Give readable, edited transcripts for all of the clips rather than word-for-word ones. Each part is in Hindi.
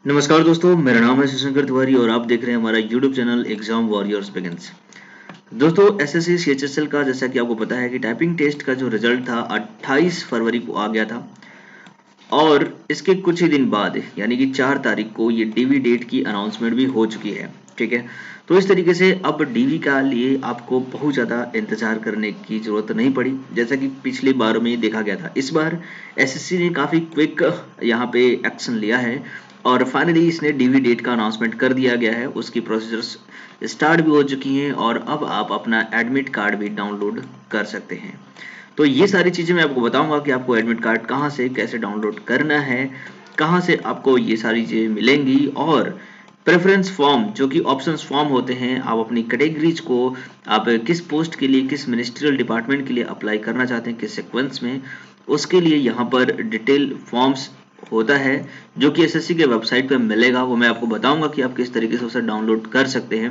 नमस्कार दोस्तों, मेरा नाम है शिवशंकर तिवारी और आप देख रहे हैं हमारा YouTube channel exam warriors begins. दोस्तों, एसएससी सीएचएसएल का जैसा कि आपको पता है कि टाइपिंग टेस्ट का जो रिजल्ट था 28 फरवरी को आ गया था और इसके कुछ ही दिन बाद यानी कि 4 तारीख को ये डीवी डेट की अनाउंसमेंट भी हो चुकी है। ठीक है, तो इस तरीके से अब डीवी का लिए आपको बहुत ज़्यादा इंतजार करने की ज़रूरत नहीं पड़ी, जैसा कि पिछली बार में देखा गया था। इस बार एसएससी ने काफ़ी क्विक यहाँ पे एक्शन लिया है और फाइनली इसने डीवी डेट का अनाउंसमेंट कर दिया गया है। उसकी प्रोसीजर्स स्टार्ट भी हो चुकी हैं और अब आप अपना एडमिट कार्ड भी डाउनलोड कर सकते हैं। तो ये सारी चीज़ें मैं आपको बताऊंगा कि आपको एडमिट कार्ड कहाँ से कैसे डाउनलोड करना है, कहाँ से आपको ये सारी चीज़ें मिलेंगी और प्रेफरेंस फॉर्म जो कि ऑप्शंस फॉर्म होते हैं, आप अपनी कैटेगरीज को आप किस पोस्ट के लिए किस मिनिस्ट्रियल डिपार्टमेंट के लिए अप्लाई करना चाहते हैं, किस सीक्वेंस में, उसके लिए यहाँ पर डिटेल फॉर्म्स होता है जो कि एसएससी के वेबसाइट पे मिलेगा। वो मैं आपको बताऊंगा कि आप किस तरीके से उसे डाउनलोड कर सकते हैं,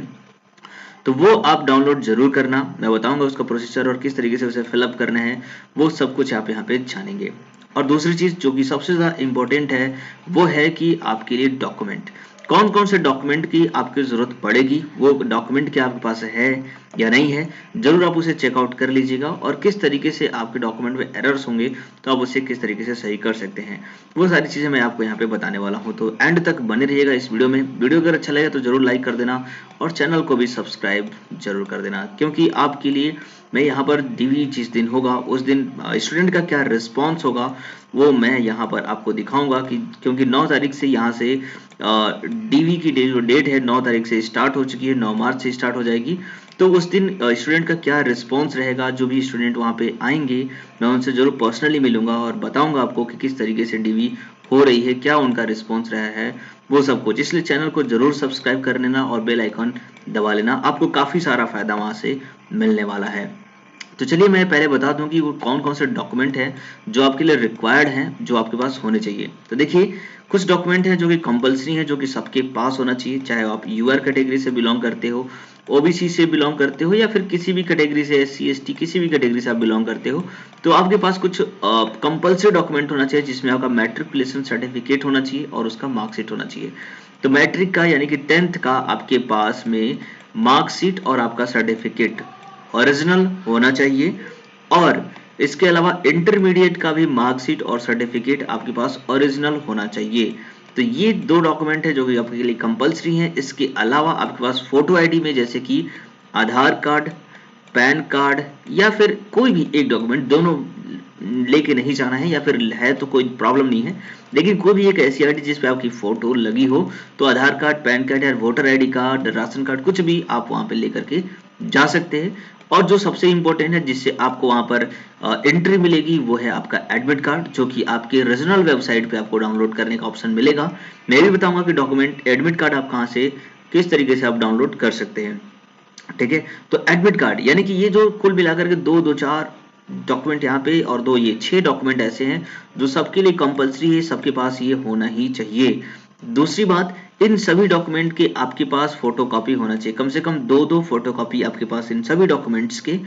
तो वो आप डाउनलोड जरूर करना। मैं बताऊंगा उसका प्रोसीजर और किस तरीके से उसे फिलअप करना है, वो सब कुछ आप यहाँ पे जानेंगे। और दूसरी चीज जो कि सबसे ज्यादा इंपॉर्टेंट है वो है कि आपके लिए डॉक्यूमेंट, कौन कौन से डॉक्यूमेंट की आपकी जरूरत पड़ेगी, वो डॉक्यूमेंट क्या आपके पास है या नहीं है, जरूर आप उसे चेकआउट कर लीजिएगा। और किस तरीके से आपके डॉक्यूमेंट में एरर्स होंगे तो आप उसे किस तरीके से सही कर सकते हैं, वो सारी चीजें मैं आपको यहाँ पे बताने वाला हूँ। तो एंड तक बने रहिएगा इस वीडियो में। वीडियो अगर अच्छा लगे तो जरूर लाइक कर देना और चैनल को भी सब्सक्राइब जरूर कर देना, क्योंकि आपके लिए मैं यहाँ पर डीवी जिस दिन होगा उस दिन स्टूडेंट का क्या रिस्पॉन्स होगा वो मैं यहाँ पर आपको दिखाऊंगा कि क्योंकि 9 तारीख से यहाँ से डीवी की जो डेट है 9 तारीख से स्टार्ट हो चुकी है, 9 मार्च से स्टार्ट हो जाएगी। तो उस दिन स्टूडेंट का क्या रिस्पॉन्स रहेगा, जो भी स्टूडेंट वहाँ पे आएंगे मैं उनसे जरूर पर्सनली मिलूंगा और बताऊंगा आपको कि किस तरीके से डीवी हो रही है, क्या उनका रिस्पॉन्स रहा है, वो सब कुछ। इसलिए चैनल को जरूर सब्सक्राइब कर लेना और बेल आइकन दबा लेना, आपको काफ़ी सारा फायदा वहाँ से मिलने वाला है। तो चलिए मैं पहले बता दूं कि वो कौन कौन से डॉक्यूमेंट हैं जो आपके लिए रिक्वायर्ड हैं, जो आपके पास होने चाहिए। तो देखिए, कुछ डॉक्यूमेंट हैं जो कि कंपलसरी हैं, जो कि सबके पास होना चाहिए, चाहे आप यूआर कैटेगरी से बिलोंग करते हो, ओबीसी से बिलोंग करते हो या फिर किसी भी कैटेगरी से, एससी एसटी किसी भी कैटेगरी से आप बिलोंग करते हो, तो आपके पास कुछ कंपलसरी डॉक्यूमेंट होना चाहिए, जिसमें आपका मैट्रिकुलेशन सर्टिफिकेट होना चाहिए और उसका मार्कशीट होना चाहिए। तो मैट्रिक का यानी कि 10th का आपके पास में मार्कशीट और आपका सर्टिफिकेट ओरिजिनल होना चाहिए और इसके अलावा इंटरमीडिएट का भी मार्कशीट और सर्टिफिकेट आपके पास ओरिजिनल होना चाहिए। तो ये 2 डॉक्यूमेंट है जो कि आपके लिए कंपलसरी हैं। इसके अलावा आपके पास फोटो आईडी में जैसे कि आधार कार्ड, पैन कार्ड या फिर कोई भी एक डॉक्यूमेंट, दोनों लेके नहीं जाना है, या फिर है तो कोई प्रॉब्लम नहीं है, लेकिन कोई भी एक ऐसी आईडी जिस पे आपकी फोटो लगी हो, तो आधार कार्ड, पैन कार्ड या voter ID card, ration card, कुछ भी आप वहां पे लेकर के जा सकते हैं। और जो सबसे इंपॉर्टेंट है जिससे आपको वहां पर एंट्री मिलेगी वो है आपका एडमिट कार्ड, जो कि आपके रीजनल वेबसाइट पे आपको डाउनलोड करने का ऑप्शन मिलेगा। मैं भी बताऊंगा कि डॉक्यूमेंट एडमिट कार्ड आप कहां से किस तरीके से आप डाउनलोड कर सकते हैं। ठीक है, तो एडमिट कार्ड यानी कि ये जो कुल मिलाकर के 4 डॉक्यूमेंट यहाँ पे और 2 ये 6 डॉक्यूमेंट ऐसे हैं जो सबके लिए कंपलसरी है, सबके पास ये होना ही चाहिए। दूसरी बात, इन सभी डॉक्यूमेंट के आपके पास फोटोकॉपी होना चाहिए, कम से कम 2 फोटोकॉपी आपके पास इन सभी डॉक्यूमेंट्स के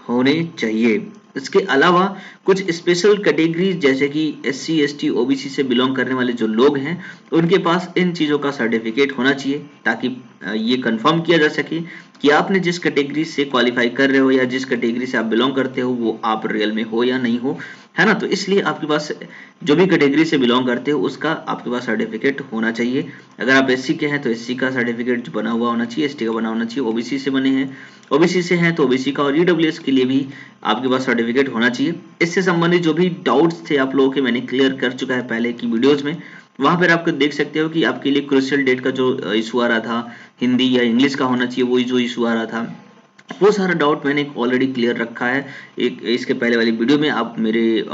होने चाहिए। इसके अलावा कुछ स्पेशल कैटेगरी जैसे कि एससी एसटी ओबीसी से बिलोंग करने वाले जो लोग हैं उनके पास इन चीज़ों का सर्टिफिकेट होना चाहिए, ताकि ये कंफर्म किया जा सके कि आपने जिस कैटेगरी से क्वालिफाई कर रहे हो या जिस कैटेगरी से आप बिलोंग करते हो वो आप रियल में हो या नहीं हो, है ना। तो इसलिए आपके पास जो भी कैटेगरी से बिलोंग करते हो उसका आपके पास सर्टिफिकेट होना चाहिए। अगर आप एससी के हैं तो एससी का सर्टिफिकेट बना हुआ होना चाहिए, एसटी का बना होना चाहिए, ओबीसी से बने हैं, ओबीसी से हैं तो ओबीसी का, और ईडब्ल्यूएस के लिए भी आपके पास सर्टिफिकेट होना चाहिए। इससे संबंधित जो भी डाउट्स थे आप लोगों के मैंने क्लियर कर चुका है पहले की वीडियोस में, वहां पर आपको देख सकते हो कि आपके लिए क्रूशियल डेट का जो इशू आ रहा था, हिंदी या इंग्लिश का होना चाहिए, वही जो इशू आ रहा था, वो सारा डाउट मैंने ऑलरेडी क्लियर रखा है एक इसके पहले वाली वीडियो में। आप मेरे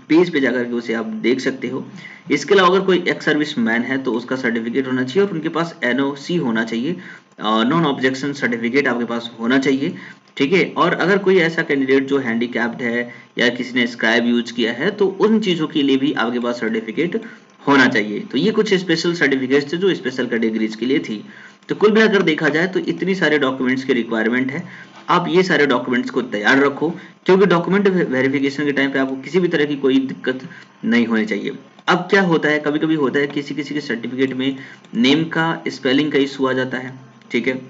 पेज पे जाकर के उसे आप देख सकते हो। इसके अलावा अगर कोई एक्स सर्विस मैन है तो उसका सर्टिफिकेट होना चाहिए और उनके पास एनओसी होना चाहिए, नॉन ऑब्जेक्शन सर्टिफिकेट आपके पास होना चाहिए। ठीक है, और अगर कोई ऐसा कैंडिडेट जो हैंडीकैप्ड है या किसी ने स्क्राइब यूज किया है तो उन चीज़ों के लिए भी आपके पास सर्टिफिकेट होना चाहिए। तो ये कुछ स्पेशल सर्टिफिकेट्स थे जो स्पेशल कैटेगरीज के लिए थी। तो कुल मिलाकर देखा जाए तो इतनी सारे डॉक्यूमेंट्स की रिक्वायरमेंट है। आप ये सारे डॉक्यूमेंट्स को तैयार रखो, क्योंकि डॉक्यूमेंट वेरिफिकेशन के टाइम पे आपको किसी भी तरह की कोई दिक्कत नहीं होनी चाहिए। अब क्या होता है, कभी कभी होता है किसी किसी के सर्टिफिकेट में नेम का स्पेलिंग का इशू आ जाता है, ठीक है,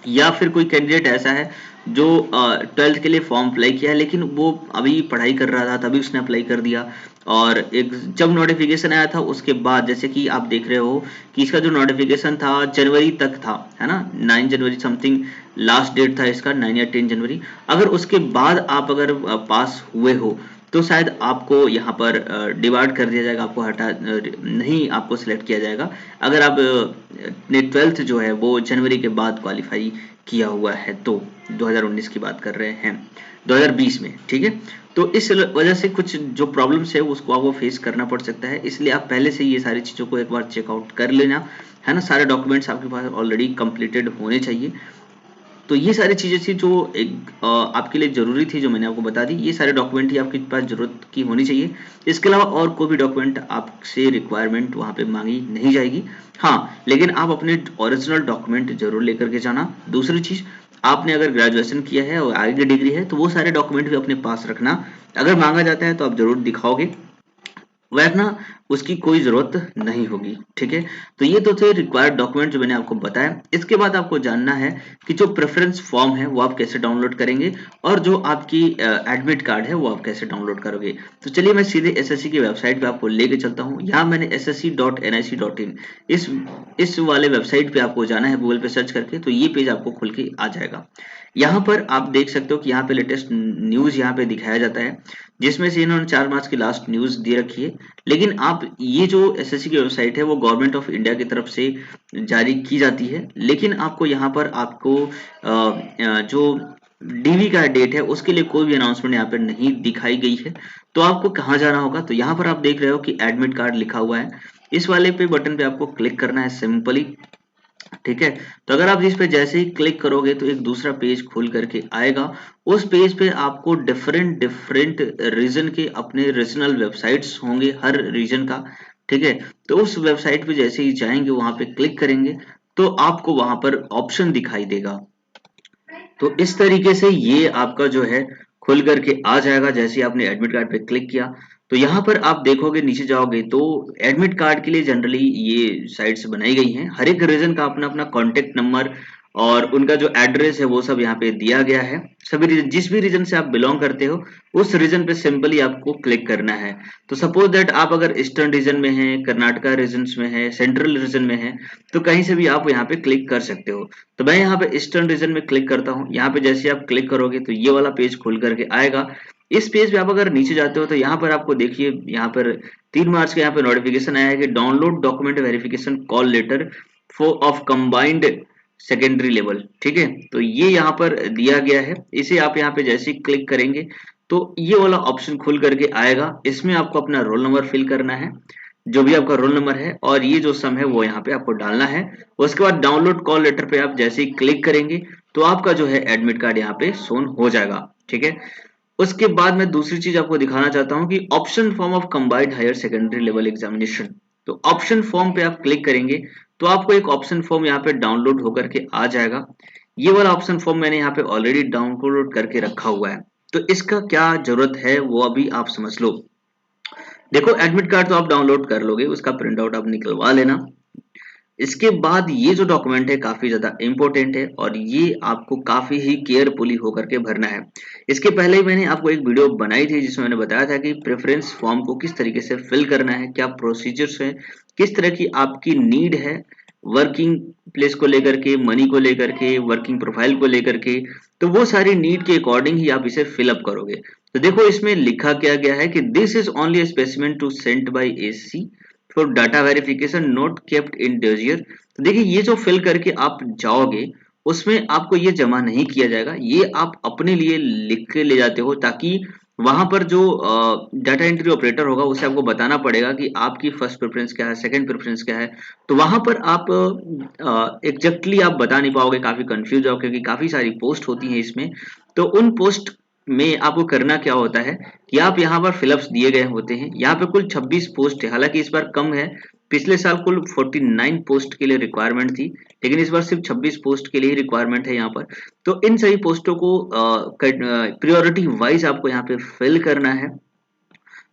या फिर कोई कैंडिडेट ऐसा है जो 12th के लिए फॉर्म अप्लाई किया है, लेकिन वो अभी पढ़ाई कर रहा था तभी उसने अप्लाई कर दिया, और एक जब नोटिफिकेशन आया था उसके बाद, जैसे कि आप देख रहे हो कि इसका जो नोटिफिकेशन था जनवरी तक था, है ना, 9 जनवरी समथिंग लास्ट डेट था इसका, 9 या 10 जनवरी। अगर उसके बाद आप अगर पास हुए हो तो शायद आपको यहाँ पर डिवाइड कर दिया जाएगा, आपको हटा नहीं आपको सिलेक्ट किया जाएगा अगर आप ने 12th जो है वो जनवरी के बाद क्वालिफाई किया हुआ है, तो 2019 की बात कर रहे हैं, 2020 में, ठीक है। तो इस वजह से कुछ जो प्रॉब्लम्स है उसको आपको फेस करना पड़ सकता है, इसलिए आप पहले से ये सारी चीज़ों को एक बार चेकआउट कर लेना, है ना। सारे डॉक्यूमेंट्स आपके पास ऑलरेडी कंप्लीटेड होने चाहिए। तो ये सारी चीज़ें थी जो एक आपके लिए ज़रूरी थी, जो मैंने आपको बता दी। ये सारे डॉक्यूमेंट ही आपके पास ज़रूरत की होनी चाहिए। इसके अलावा और कोई भी डॉक्यूमेंट आपसे रिक्वायरमेंट वहाँ पे मांगी नहीं जाएगी। हाँ, लेकिन आप अपने ओरिजिनल डॉक्यूमेंट ज़रूर लेकर के जाना। दूसरी चीज़, आपने अगर ग्रेजुएशन किया है और आगे की डिग्री है तो वो सारे डॉक्यूमेंट भी अपने पास रखना। अगर मांगा जाता है तो आप ज़रूर दिखाओगे, वरना उसकी कोई ज़रूरत नहीं होगी, ठीक है। तो ये तो थे रिक्वायर्ड डॉक्यूमेंट जो मैंने आपको बताया। इसके बाद आपको जानना है कि जो प्रेफरेंस फॉर्म है वो आप कैसे डाउनलोड करेंगे, और जो आपकी एडमिट कार्ड है वो आप कैसे डाउनलोड करोगे। तो चलिए मैं सीधे एसएससी की वेबसाइट पे आपको लेके चलता हूँ। यहाँ मैंने ssc.nic.in इस वाले वेबसाइट पे आपको जाना है, गूगल पे सर्च करके, तो ये पेज आपको खुल के आ जाएगा। यहाँ पर आप देख सकते हो कि यहाँ पे लेटेस्ट न्यूज़ यहाँ पे दिखाया जाता है, जिसमें से इन्होंने 4 मार्च की लास्ट न्यूज़ दे रखी है। लेकिन आप ये जो एसएससी की वेबसाइट है वो गवर्नमेंट ऑफ इंडिया की तरफ से जारी की जाती है, लेकिन आपको यहाँ पर आपको जो डीवी का डेट है उसके लिए कोई भी अनाउंसमेंट यहाँ पर नहीं दिखाई गई है। तो आपको कहाँ जाना होगा, तो यहाँ पर आप देख रहे हो कि एडमिट कार्ड लिखा हुआ है, इस वाले पे बटन पे आपको क्लिक करना है सिंपली, ठीक है। तो अगर आप इस पे जैसे ही क्लिक करोगे तो एक दूसरा पेज खुल करके आएगा। उस पेज पे आपको डिफरेंट डिफरेंट रीजन के अपने रीजनल वेबसाइट्स होंगे, हर रीजन का, ठीक है। तो उस वेबसाइट पे जैसे ही जाएंगे वहां पे क्लिक करेंगे तो आपको वहां पर ऑप्शन दिखाई देगा। तो इस तरीके से ये आपका जो है खुल करके आ जाएगा। जैसे ही आपने एडमिट कार्ड पे क्लिक किया तो यहाँ पर आप देखोगे, नीचे जाओगे तो एडमिट कार्ड के लिए जनरली ये साइट्स बनाई गई हैं। हर एक रीजन का अपना अपना कॉन्टेक्ट नंबर और उनका जो एड्रेस है वो सब यहाँ पे दिया गया है। सभी रीजन, जिस भी रीजन से आप बिलोंग करते हो उस रीजन पे सिंपली आपको क्लिक करना है। तो सपोज दैट आप अगर ईस्टर्न रीजन में है, कर्नाटका रीजन में है, सेंट्रल रीजन में है, तो कहीं से भी आप यहाँ पे क्लिक कर सकते हो। तो मैं यहाँ पे ईस्टर्न रीजन में क्लिक करता हूँ। यहाँ पे जैसे आप क्लिक करोगे तो ये वाला पेज खुल करके आएगा। इस पेज पे आप अगर नीचे जाते हो तो यहाँ पर आपको देखिए, यहाँ पर 3 मार्च का यहाँ पे नोटिफिकेशन आया है कि download document verification call letter for of combined secondary level, ठीक है। तो ये यहाँ पर दिया गया है, इसे आप यहाँ पे जैसे ही क्लिक करेंगे तो ये वाला ऑप्शन खुल करके आएगा। इसमें आपको अपना रोल नंबर फिल करना है, जो भी आपका रोल नंबर है, और ये जो सम है वो यहाँ पे आपको डालना है। उसके बाद डाउनलोड कॉल लेटर पे आप जैसे ही क्लिक करेंगे तो आपका जो है एडमिट कार्ड यहाँ पे शोन हो जाएगा, ठीक है। उसके बाद मैं दूसरी चीज आपको दिखाना चाहता हूँ कि option form of combined higher secondary level examination. तो ऑप्शन फॉर्म पे आप क्लिक करेंगे तो आपको एक ऑप्शन फॉर्म यहाँ पे डाउनलोड होकर के आ जाएगा। ये वाला ऑप्शन फॉर्म मैंने यहाँ पे ऑलरेडी डाउनलोड करके रखा हुआ है। तो इसका क्या जरूरत है वो अभी आप समझ लो। देखो, एडमिट कार्ड तो आप डाउनलोड कर लोगे, उसका प्रिंट आउट आप निकलवा लेना। इसके बाद ये जो डॉक्यूमेंट है काफी ज्यादा इंपॉर्टेंट है और ये आपको काफी ही केयरफुली होकर के भरना है। इसके पहले ही मैंने आपको एक वीडियो बनाई थी जिसमें मैंने बताया था कि प्रेफरेंस फॉर्म को किस तरीके से फिल करना है, क्या प्रोसीजर्स है, किस तरह की आपकी नीड है, वर्किंग प्लेस को लेकर के, मनी को लेकर के, वर्किंग प्रोफाइल को लेकर के। तो वो सारी नीड के अकॉर्डिंग ही आप इसे फिलअप करोगे। तो देखो इसमें लिखा क्या गया है कि this is only specimen to sent by AC for data verification not kept in dossier. तो देखिए ये जो फिल करके आप जाओगे उसमें आपको ये जमा नहीं किया जाएगा, ये आप अपने लिए लिख के ले जाते हो, ताकि वहां पर जो डाटा एंट्री ऑपरेटर होगा उसे आपको बताना पड़ेगा कि आपकी फर्स्ट प्रेफरेंस क्या है, सेकंड प्रेफरेंस क्या है। तो वहां पर आप एग्जैक्टली आप बता नहीं पाओगे, काफी कंफ्यूज हो, क्योंकि काफी सारी पोस्ट होती हैं इसमें। तो उन पोस्ट में आपको करना क्या होता है कि आप यहाँ पर फिलअप्स दिए गए होते हैं। यहाँ पे कुल 26 पोस्ट है, हालांकि इस बार कम है, पिछले साल कुल 49 पोस्ट के लिए रिक्वायरमेंट थी, लेकिन इस बार सिर्फ 26 पोस्ट के लिए ही रिक्वायरमेंट है यहाँ पर। तो इन सभी पोस्टों को प्रायोरिटी वाइज आपको यहाँ पे फिल करना है।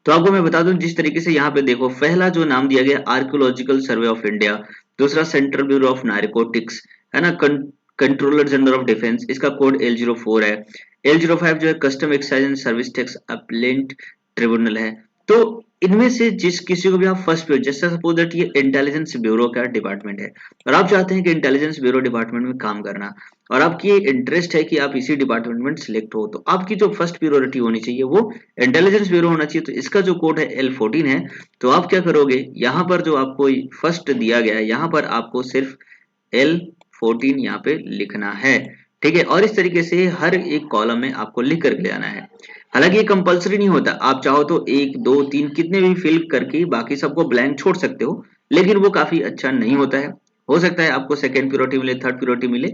तो आपको मैं बता दूं, जिस तरीके से यहाँ पे देखो, पहला जो नाम दिया गया आर्कियोलॉजिकल सर्वे ऑफ इंडिया, दूसरा सेंट्रल ब्यूरो ऑफ नारकोटिक्स, है ना, कंट्रोलर जनरल ऑफ डिफेंस, इसका कोड L04 है। L05 जो है custom excise and service tax appellate tribunal है। तो इनमें से जिस किसी को भी आप फर्स्ट पे, जैसे सपोज दैट ये इंटेलिजेंस ब्यूरो का डिपार्टमेंट है और आप चाहते हैं कि इंटेलिजेंस ब्यूरो डिपार्टमेंट में काम करना, और आपकी इंटरेस्ट है कि आप इसी डिपार्टमेंट में सिलेक्ट हो, तो आपकी जो फर्स्ट प्रायोरिटी होनी चाहिए वो इंटेलिजेंस ब्यूरो होना चाहिए। तो इसका जो कोड है L14 है। तो आप क्या करोगे, यहाँ पर जो आपको फर्स्ट दिया गया है, यहाँ पर आपको सिर्फ L14 यहाँ पे लिखना है, ठीक है। और इस तरीके से हर एक कॉलम में आपको लिख करके ले आना है। हालांकि ये कंपलसरी नहीं होता, आप चाहो तो 1 2 3 कितने भी फिल करके बाकी सबको ब्लैंक छोड़ सकते हो, लेकिन वो काफी अच्छा नहीं होता है। हो सकता है आपको सेकंड प्रायोरिटी मिले, थर्ड प्रायोरिटी मिले,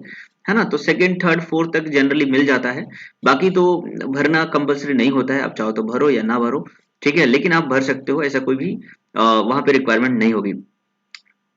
है ना, तो सेकंड थर्ड फोर्थ तक जनरली मिल जाता है। बाकी तो भरना कंपलसरी नहीं होता है, आप चाहो तो भरो या ना भरो, ठीक है, लेकिन आप भर सकते हो, ऐसा कोई भी वहां पे रिक्वायरमेंट नहीं होगी।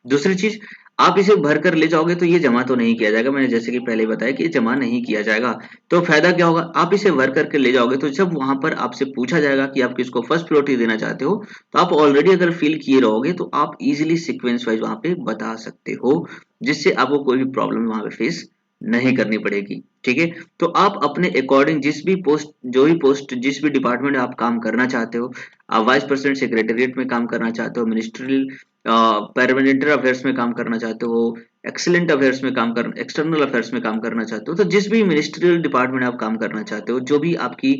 दूसरी चीज, आप इसे भर कर ले जाओगे तो ये जमा तो नहीं किया जाएगा, मैंने जैसे कि पहले बताया कि ये जमा नहीं किया जाएगा। तो फायदा क्या होगा, आप इसे भर करके ले जाओगे तो जब वहां पर आपसे पूछा जाएगा कि आप किसको फर्स्ट प्रायोरिटी देना चाहते हो, तो आप ऑलरेडी अगर फिल किए रहोगे तो आप इजिली सीक्वेंस वाइज वहां पे बता सकते हो, जिससे आपको कोई भी प्रॉब्लम वहां पे फेस नहीं करनी पड़ेगी, ठीक है। तो आप अपने अकॉर्डिंग जिस भी पोस्ट, जो भी पोस्ट, जिस भी डिपार्टमेंट आप काम करना चाहते हो, आप वाइस प्रेसिडेंट सेक्रेटरीट में काम करना चाहते हो, मिनिस्ट्रियल परमानेंट अफेयर्स में काम करना चाहते हो, एक्सीलेंट अफेयर्स में काम कर, एक्सटर्नल अफेयर्स में काम करना चाहते हो, तो जिस भी मिनिस्ट्रियल डिपार्टमेंट आप काम करना चाहते हो, जो भी आपकी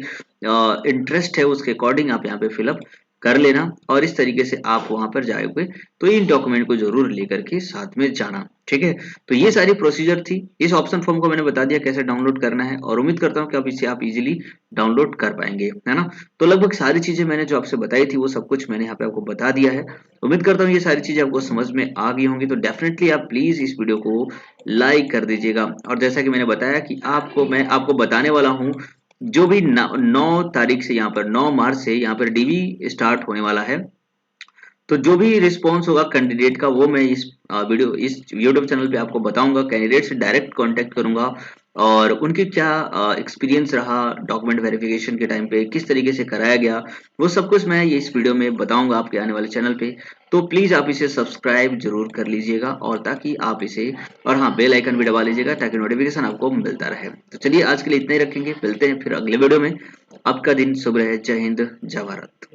इंटरेस्ट है उसके अकॉर्डिंग आप यहाँ पे फिलअप कर लेना, और इस तरीके से आप वहां पर जाओगे तो इन डॉक्यूमेंट को जरूर लेकर के साथ में जाना, ठीक है। तो ये सारी प्रोसीजर थी। इस ऑप्शन फॉर्म को मैंने बता दिया कैसे डाउनलोड करना है, और उम्मीद करता हूँ कि अब इसे आप इजीली डाउनलोड कर पाएंगे, है ना। तो लगभग सारी चीजें मैंने जो आपसे बताई थी वो सब कुछ मैंने यहाँ पे आपको बता दिया है। उम्मीद करता हूँ ये सारी चीजें आपको समझ में आ गई होंगी। तो डेफिनेटली आप प्लीज इस वीडियो को लाइक कर दीजिएगा, और जैसा कि मैंने बताया कि मैं आपको बताने वाला हूँ, जो भी 9 तारीख से, यहाँ पर 9 मार्च से यहाँ पर डीवी स्टार्ट होने वाला है। तो जो भी रिस्पॉन्स होगा कैंडिडेट का वो मैं इस इस यूट्यूब चैनल पे आपको बताऊंगा, कैंडिडेट से डायरेक्ट कांटेक्ट करूंगा, और उनके क्या एक्सपीरियंस रहा डॉक्यूमेंट वेरिफिकेशन के टाइम पे, किस तरीके से कराया गया, वो सब कुछ मैं ये इस वीडियो में बताऊंगा आपके आने वाले चैनल पे। तो प्लीज आप इसे सब्सक्राइब जरूर कर लीजिएगा, और ताकि आप इसे, और हाँ, बेल आइकन भी दबा लीजिएगा ताकि नोटिफिकेशन आपको मिलता रहे। तो चलिए आज के लिए इतना ही रखेंगे, मिलते हैं फिर अगले वीडियो में। आपका दिन शुभ रहे। जय हिंद, जय भारत।